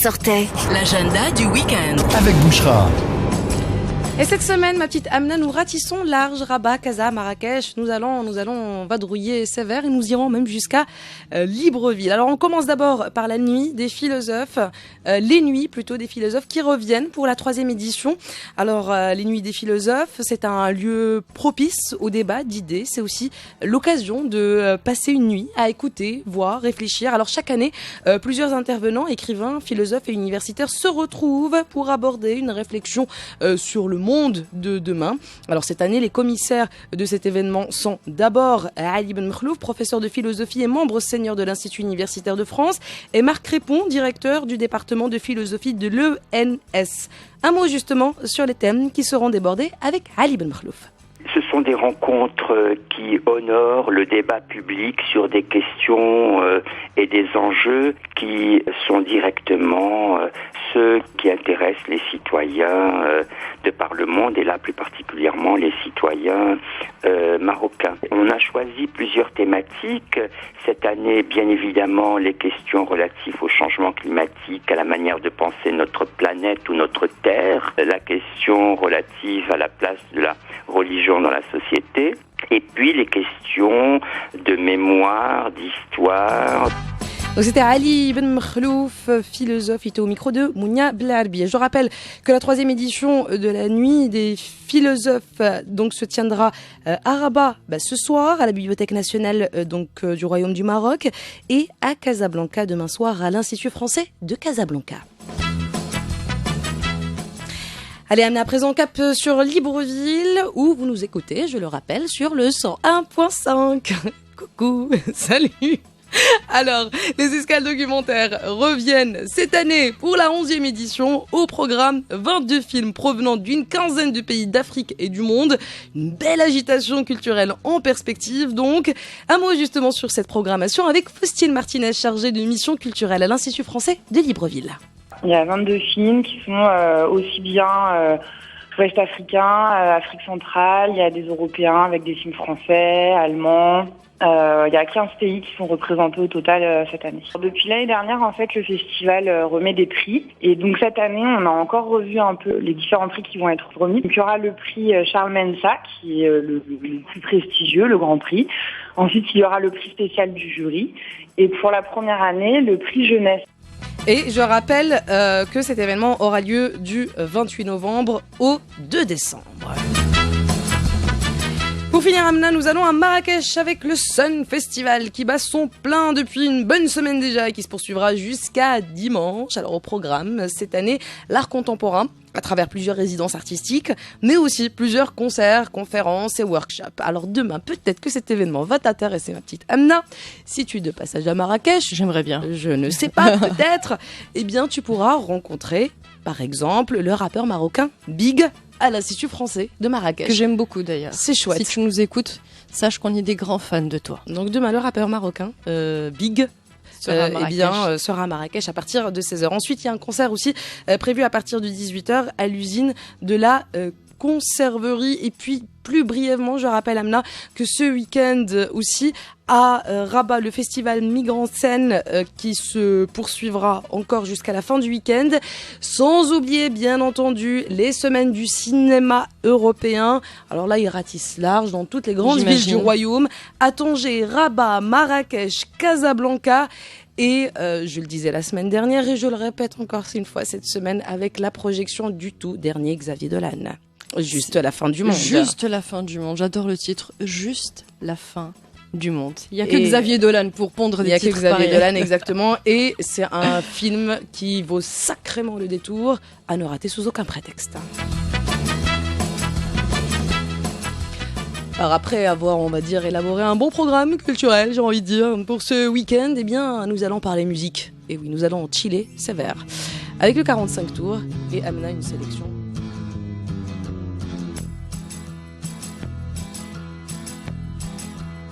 sortait. L'agenda du week-end. Avec Bouchra. Et cette semaine, ma petite Amna, nous ratissons large, Rabat, Casa, Marrakech. Nous allons vadrouiller sévère et nous irons même jusqu'à Libreville. Alors on commence d'abord par la nuit des philosophes, les nuits plutôt des philosophes qui reviennent pour la 3e édition. Alors les nuits des philosophes, c'est un lieu propice au débat d'idées. C'est aussi l'occasion de passer une nuit à écouter, voir, réfléchir. Alors chaque année, plusieurs intervenants, écrivains, philosophes et universitaires se retrouvent pour aborder une réflexion sur le monde de demain. Alors cette année, les commissaires de cet événement sont d'abord Ali Ben Mkhlouf, professeur de philosophie et membre senior de l'Institut universitaire de France, et Marc Crépon, directeur du département de philosophie de l'ENS. Un mot justement sur les thèmes qui seront débordés avec Ali Ben Mkhlouf. Ce sont des rencontres qui honorent le débat public sur des questions et des enjeux qui sont directement ceux qui intéressent les citoyens de par le monde, et là plus particulièrement les citoyens marocains. On a choisi plusieurs thématiques. Cette année, bien évidemment, les questions relatives au changement climatique, à la manière de penser notre planète ou notre terre, la question relative à la place de la religion dans la société, et puis les questions de mémoire, d'histoire. Donc c'était Ali Ben Mkhlouf, philosophe, il était au micro de Mounia Blarbi. Je rappelle que la 3e édition de la nuit des philosophes donc se tiendra à Rabat ce soir à la Bibliothèque nationale du Royaume du Maroc, et à Casablanca demain soir à l'Institut français de Casablanca. Allez, Amna, à présent cap sur Libreville, où vous nous écoutez, je le rappelle, sur le 101.5. Coucou, salut. Alors, les escales documentaires reviennent cette année pour la 11e édition. Au programme, 22 films provenant d'une quinzaine de pays d'Afrique et du monde. Une belle agitation culturelle en perspective donc. Un mot justement sur cette programmation avec Faustine Martinez, chargée de mission culturelle à l'Institut français de Libreville. Il y a 22 films qui sont aussi bien ouest africain, Afrique centrale. Il y a des Européens avec des films français, allemands. Il y a 15 pays qui sont représentés au total cette année. Depuis l'année dernière, en fait, le festival remet des prix. Et donc cette année, on a encore revu un peu les différents prix qui vont être remis. Donc il y aura le prix Charles Mensa, qui est le plus prestigieux, le grand prix. Ensuite, il y aura le prix spécial du jury. Et pour la première année, le prix jeunesse. Et je rappelle que cet événement aura lieu du 28 novembre au 2 décembre. Pour finir, Amna, nous allons à Marrakech avec le Sun Festival qui bat son plein depuis une bonne semaine déjà et qui se poursuivra jusqu'à dimanche. Alors au programme, cette année, l'art contemporain à travers plusieurs résidences artistiques, mais aussi plusieurs concerts, conférences et workshops. Alors demain, peut-être que cet événement va t'intéresser, ma petite Amna. Si tu es de passage à Marrakech, j'aimerais bien. Je ne sais pas, peut-être. Eh bien, tu pourras rencontrer, par exemple, le rappeur marocain Big à l'Institut français de Marrakech. Que j'aime beaucoup d'ailleurs. C'est chouette. Si tu nous écoutes, sache qu'on est des grands fans de toi. Donc demain, le rappeur marocain Big sera à Marrakech à partir de 16h. Ensuite, il y a un concert aussi prévu à partir de 18h à l'usine de la conserverie. Et puis, plus brièvement, je rappelle, Amna, que ce week-end aussi, à Rabat, le festival Migrants Scène qui se poursuivra encore jusqu'à la fin du week-end. Sans oublier, bien entendu, les semaines du cinéma européen. Alors là, ils ratissent large dans toutes les grandes villes du royaume. À Tanger, Rabat, Marrakech, Casablanca. Et je le disais la semaine dernière et je le répète encore une fois cette semaine avec la projection du tout dernier Xavier Dolan. Juste la fin du monde. Juste la fin du monde. J'adore le titre. Juste la fin du monde. Il n'y a que Xavier Dolan pour pondre des titres. Il n'y a que Xavier Dolan, exactement. Et c'est un film qui vaut sacrément le détour à ne rater sous aucun prétexte. Alors après avoir, on va dire, élaboré un bon programme culturel, j'ai envie de dire, pour ce week-end, eh bien, nous allons parler musique. Et oui, nous allons chiller sévère. Avec le 45 tours et Amna, une sélection